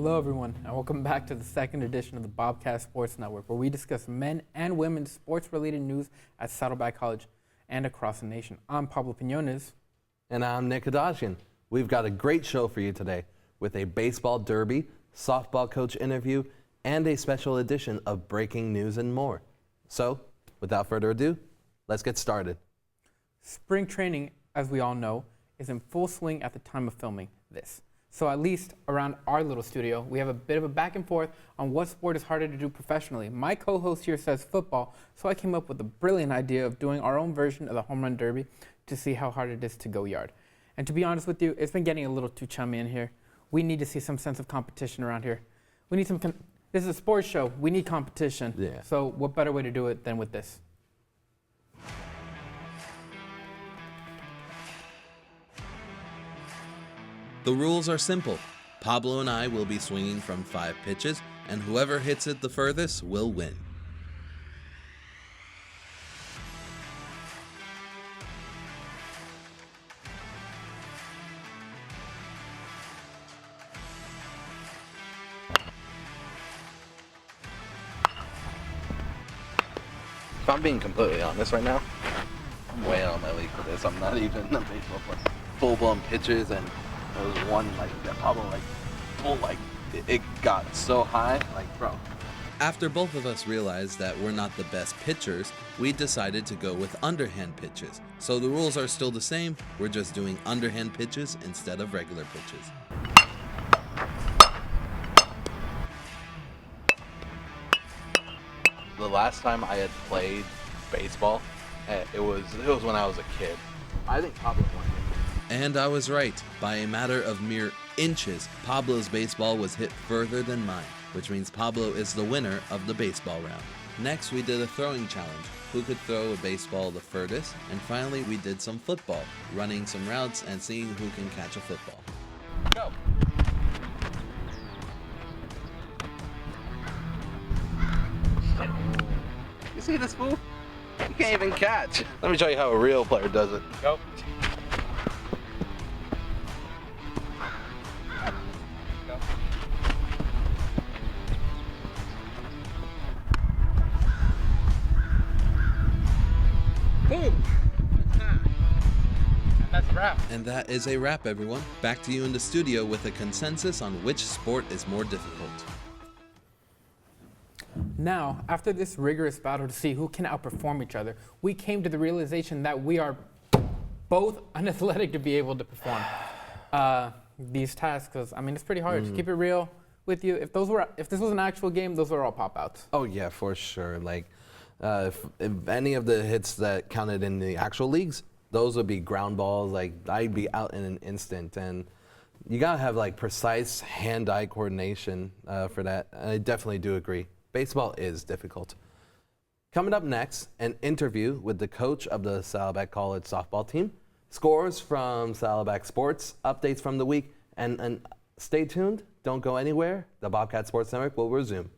Hello everyone, and welcome back to the second edition of the Bobcat Sports Network, where we discuss men and women's sports-related news at Saddleback College and across the nation. I'm Pablo Piñones. And I'm Nick Kadashian. We've got a great show for you today with a baseball derby, softball coach interview, and a special edition of breaking news and more. So, without further ado, let's get started. Spring training, as we all know, is in full swing at the time of filming this. So at least around our little studio, we have a bit of a back and forth on what sport is harder to do professionally. My co-host here says football, so I came up with the brilliant idea of doing our own version of the home run derby to see how hard it is to go yard. And to be honest with you, it's been getting a little too chummy in here. We need to see some sense of competition around here. We need some, this is a sports show, we need competition. Yeah. So what better way to do it than with this? The rules are simple. Pablo and I will be swinging from 5 pitches, and whoever hits it the furthest will win. If I'm being completely honest right now, I'm way out of my league for this. I'm not even a baseball player. Full-blown pitches, and there was one that Pablo it got so high, bro. After both of us realized that we're not the best pitchers, we decided to go with underhand pitches. So the rules are still the same, we're just doing underhand pitches instead of regular pitches. The last time I had played baseball, it was when I was a kid. I think Pablo won it. And I was right. By a matter of mere inches, Pablo's baseball was hit further than mine, which means Pablo is the winner of the baseball round. Next, we did a throwing challenge, who could throw a baseball the furthest, and finally we did some football, running some routes and seeing who can catch a football. Go. You see this fool? You can't even catch. Let me show you how a real player does it. Go. Boom! And that's a wrap. And that is a wrap, everyone. Back to you in the studio with a consensus on which sport is more difficult. Now, after this rigorous battle to see who can outperform each other, we came to the realization that we are both unathletic to be able to perform these tasks. Because I mean, it's pretty hard. To keep it real with you, if this was an actual game, those are all pop outs. Oh yeah, for sure. If any of the hits that counted in the actual leagues, those would be ground balls. I'd be out in an instant, and you gotta have precise hand-eye coordination for that. I definitely do agree. Baseball is difficult. Coming up next, an interview with the coach of the Saddleback College softball team, scores from Saddleback Sports, updates from the week, and stay tuned. Don't go anywhere. The Bobcat Sports Network will resume.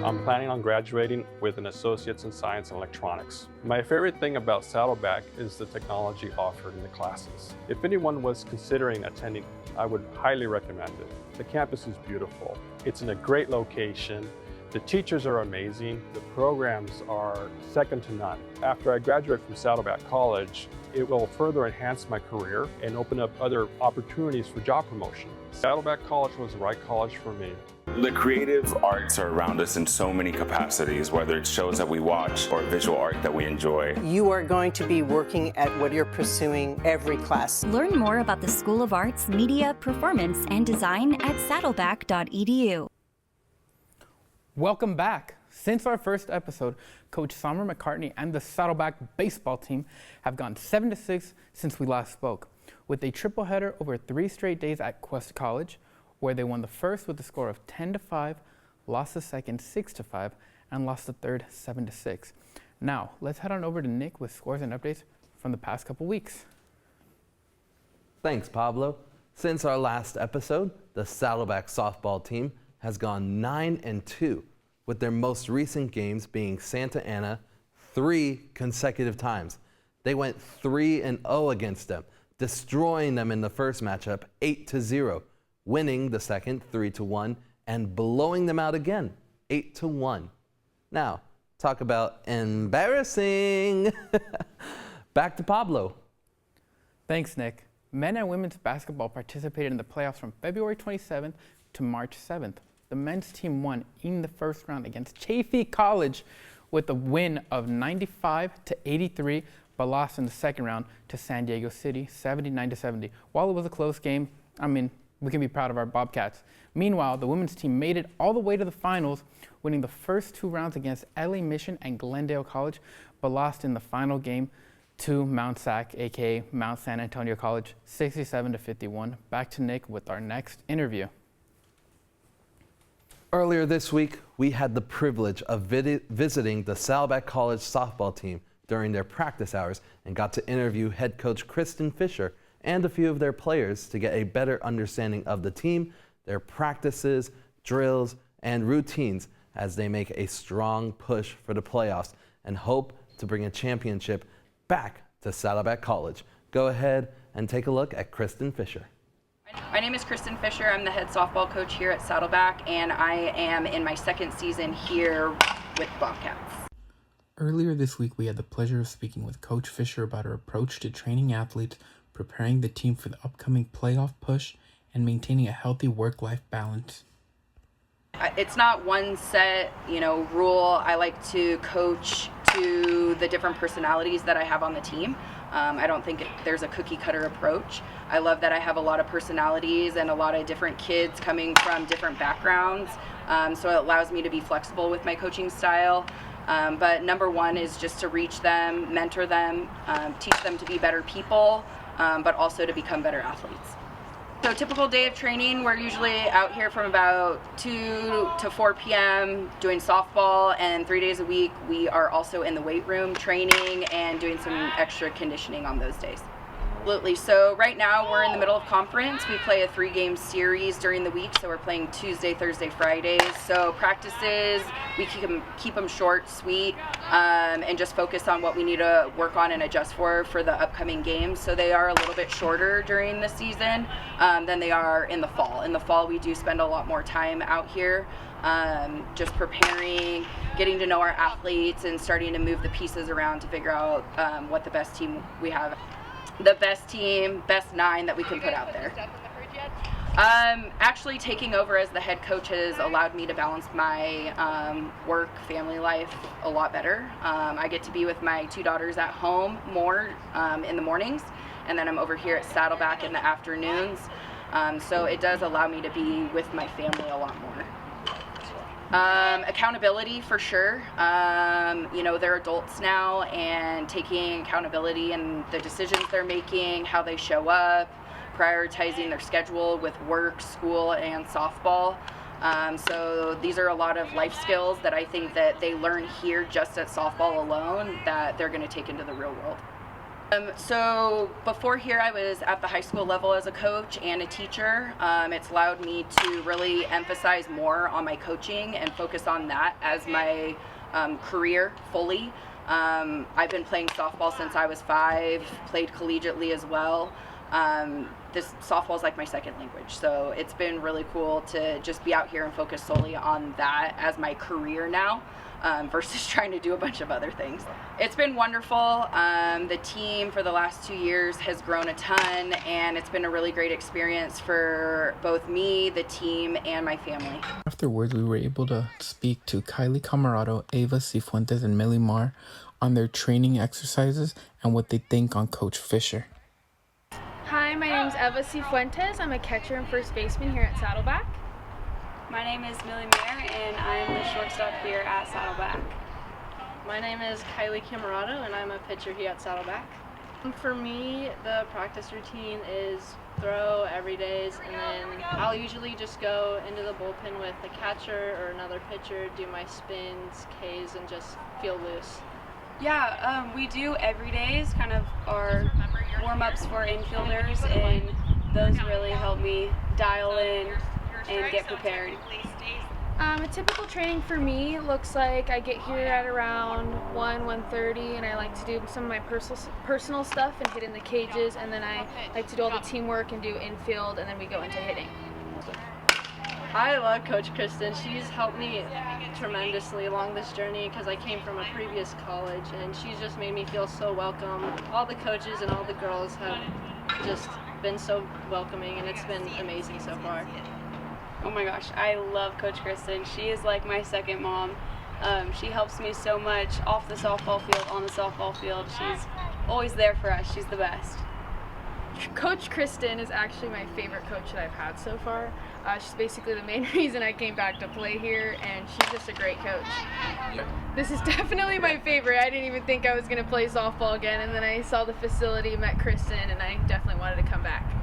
I'm planning on graduating with an Associate's in Science and Electronics. My favorite thing about Saddleback is the technology offered in the classes. If anyone was considering attending, I would highly recommend it. The campus is beautiful. It's in a great location. The teachers are amazing. The programs are second to none. After I graduate from Saddleback College, it will further enhance my career and open up other opportunities for job promotion. Saddleback College was the right college for me. The creative arts are around us in so many capacities, whether it's shows that we watch or visual art that we enjoy. You are going to be working at what you're pursuing every class. Learn more about the School of Arts, Media, Performance, and Design at saddleback.edu. Welcome back. Since our first episode, Coach Summer McCartney and the Saddleback baseball team have gone 7-6 since we last spoke, with a triple header over 3 straight days at Quest College, where they won the first with a score of 10-5, lost the second 6-5, and lost the third 7-6. Now, let's head on over to Nick with scores and updates from the past couple weeks. Thanks, Pablo. Since our last episode, the Saddleback softball team has gone 9-2, with their most recent games being Santa Ana 3 consecutive times. They went 3-0 against them, destroying them in the first matchup 8-0, winning the second 3-1, and blowing them out again 8-1. Now, talk about embarrassing. Back to Pablo. Thanks, Nick. Men and women's basketball participated in the playoffs from February 27th to March 7th. The men's team won in the first round against Chaffey College with a win of 95-83, but lost in the second round to San Diego City 79-70. While it was a close game, we can be proud of our Bobcats. Meanwhile, the women's team made it all the way to the finals, winning the first 2 rounds against LA Mission and Glendale College, but lost in the final game to Mount SAC, aka Mount San Antonio College, 67-51. Back to Nick with our next interview. Earlier this week, we had the privilege of visiting the Saddleback College softball team during their practice hours and got to interview head coach Kristen Fisher and a few of their players to get a better understanding of the team, their practices, drills, and routines as they make a strong push for the playoffs and hope to bring a championship back to Saddleback College. Go ahead and take a look at Kristen Fisher. My name is Kristen Fisher. I'm the head softball coach here at Saddleback, and I am in my second season here with Bobcats. Earlier this week, we had the pleasure of speaking with Coach Fisher about her approach to training athletes, preparing the team for the upcoming playoff push, and maintaining a healthy work-life balance. It's not one set, rule. I like to coach to the different personalities that I have on the team. I don't think there's a cookie-cutter approach. I love that I have a lot of personalities and a lot of different kids coming from different backgrounds, so it allows me to be flexible with my coaching style. But number one is just to reach them, mentor them, teach them to be better people, but also to become better athletes. So typical day of training, we're usually out here from about 2 to 4 p.m. doing softball, and 3 days a week we are also in the weight room training and doing some extra conditioning on those days. Absolutely. So right now we're in the middle of conference. We play a 3-game series during the week, so we're playing Tuesday, Thursday, Fridays. So practices, we keep them short, sweet, and just focus on what we need to work on and adjust for the upcoming games. So they are a little bit shorter during the season than they are in the fall. In the fall, we do spend a lot more time out here just preparing, getting to know our athletes, and starting to move the pieces around to figure out what the best team we have. The best team, best 9 that we can put out there. Actually taking over as the head coach has allowed me to balance my work, family life a lot better. I get to be with my 2 daughters at home more in the mornings, and then I'm over here at Saddleback in the afternoons. So it does allow me to be with my family a lot more. Accountability for sure. They're adults now, and taking accountability in the decisions they're making, how they show up, prioritizing their schedule with work, school, and softball. So these are a lot of life skills that I think that they learn here just at softball alone that they're going to take into the real world. So before here, I was at the high school level as a coach and a teacher. It's allowed me to really emphasize more on my coaching and focus on that as my career fully. I've been playing softball since I was 5, played collegiately as well. This softball is like my second language, so it's been really cool to just be out here and focus solely on that as my career now. Versus trying to do a bunch of other things. It's been wonderful. The team for the last 2 years has grown a ton, and it's been a really great experience for both me, the team, and my family. Afterwards, we were able to speak to Kylie Camarado, Ava Cifuentes, and Millie Marr on their training exercises and what they think on Coach Fisher. Hi, my name is Eva Cifuentes. I'm a catcher and first baseman here at Saddleback. My name is Millie Marr, and I'm the shortstop here at Saddleback. My name is Kylie Camarado, and I'm a pitcher here at Saddleback. For me, the practice routine is throw every day, and then I'll usually just go into the bullpen with a catcher or another pitcher, do my spins, Ks, and just feel loose. Yeah, we do every days, kind of our warm-ups for infielders, and those really help me dial in and get prepared. A typical training for me looks like I get here at around 1:30, and I like to do some of my personal stuff and hit in the cages, and then I like to do all the teamwork and do infield, and then we go into hitting. I love Coach Kristen. She's helped me tremendously along this journey because I came from a previous college, and she's just made me feel so welcome. All the coaches and all the girls have just been so welcoming, and it's been amazing so far. Oh my gosh, I love Coach Kristen. She is like my second mom. She helps me so much off the softball field, on the softball field. She's always there for us. She's the best. Coach Kristen is actually my favorite coach that I've had so far. She's basically the main reason I came back to play here, and she's just a great coach. This is definitely my favorite. I didn't even think I was going to play softball again, and then I saw the facility, met Kristen, and I definitely wanted to come back.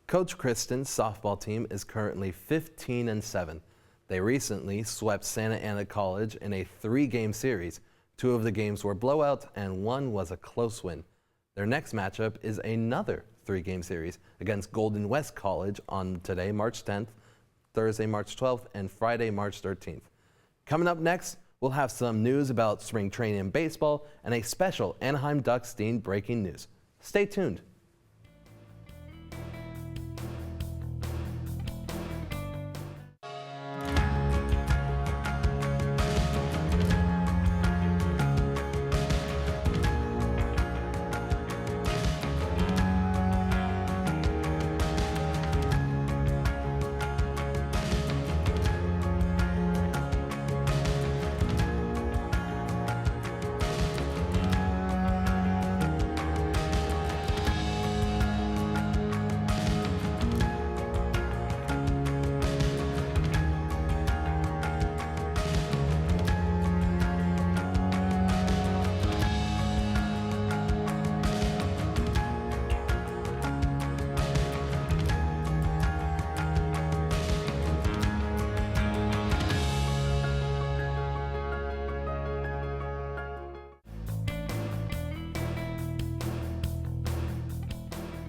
Coach Kristen's softball team is currently 15-7. They recently swept Santa Ana College in a 3-game series. 2 of the games were blowouts and 1 was a close win. Their next matchup is another 3-game series against Golden West College on today, March 10th, Thursday, March 12th, and Friday, March 13th. Coming up next, we'll have some news about spring training in baseball and a special Anaheim Ducks themed breaking news. Stay tuned.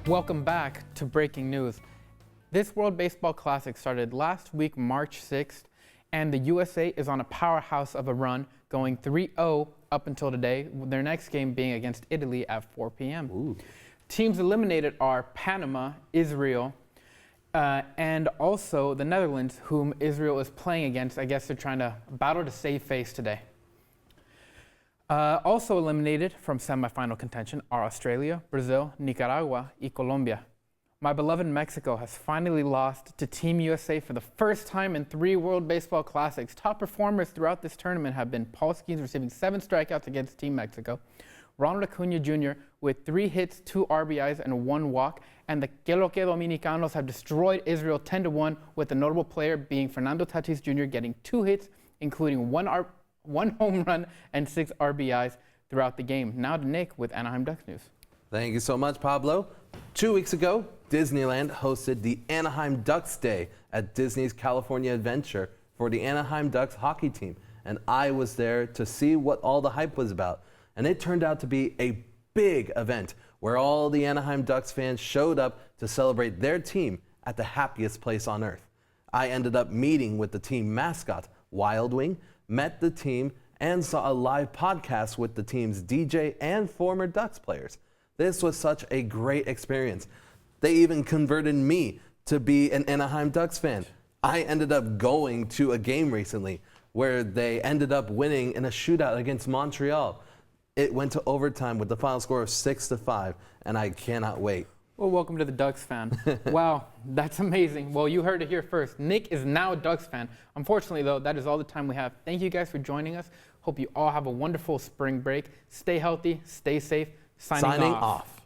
Welcome back to Breaking News. This World Baseball Classic started last week, March 6th, and the USA is on a powerhouse of a run, going 3-0 up until today, their next game being against Italy at 4 p.m. Ooh. Teams eliminated are Panama, Israel, and also the Netherlands, whom Israel is playing against. I guess they're trying to battle to save face today. Also eliminated from semifinal contention are Australia, Brazil, Nicaragua, and Colombia. My beloved Mexico has finally lost to Team USA for the first time in 3 World Baseball Classics. Top performers throughout this tournament have been Paul Skeens receiving 7 strikeouts against Team Mexico, Ronald Acuna Jr. with 3 hits, 2 RBIs, and 1 walk, and the Que Lo Que Dominicanos have destroyed Israel 10-1, with the notable player being Fernando Tatis Jr. getting 2 hits, including 1 home run and 6 RBIs throughout the game. Now to Nick with Anaheim Ducks News. Thank you so much, Pablo. 2 weeks ago, Disneyland hosted the Anaheim Ducks Day at Disney's California Adventure for the Anaheim Ducks hockey team, and I was there to see what all the hype was about. And it turned out to be a big event where all the Anaheim Ducks fans showed up to celebrate their team at the happiest place on earth. I ended up meeting with the team mascot, Wild Wing, met the team, and saw a live podcast with the team's DJ and former Ducks players. This was such a great experience. They even converted me to be an Anaheim Ducks fan. I ended up going to a game recently where they ended up winning in a shootout against Montreal. It went to overtime with the final score of 6-5, and I cannot wait. Well, welcome to the Ducks fan. Wow, that's amazing. Well, you heard it here first. Nick is now a Ducks fan. Unfortunately, though, that is all the time we have. Thank you guys for joining us. Hope you all have a wonderful spring break. Stay healthy, stay safe. Signing off.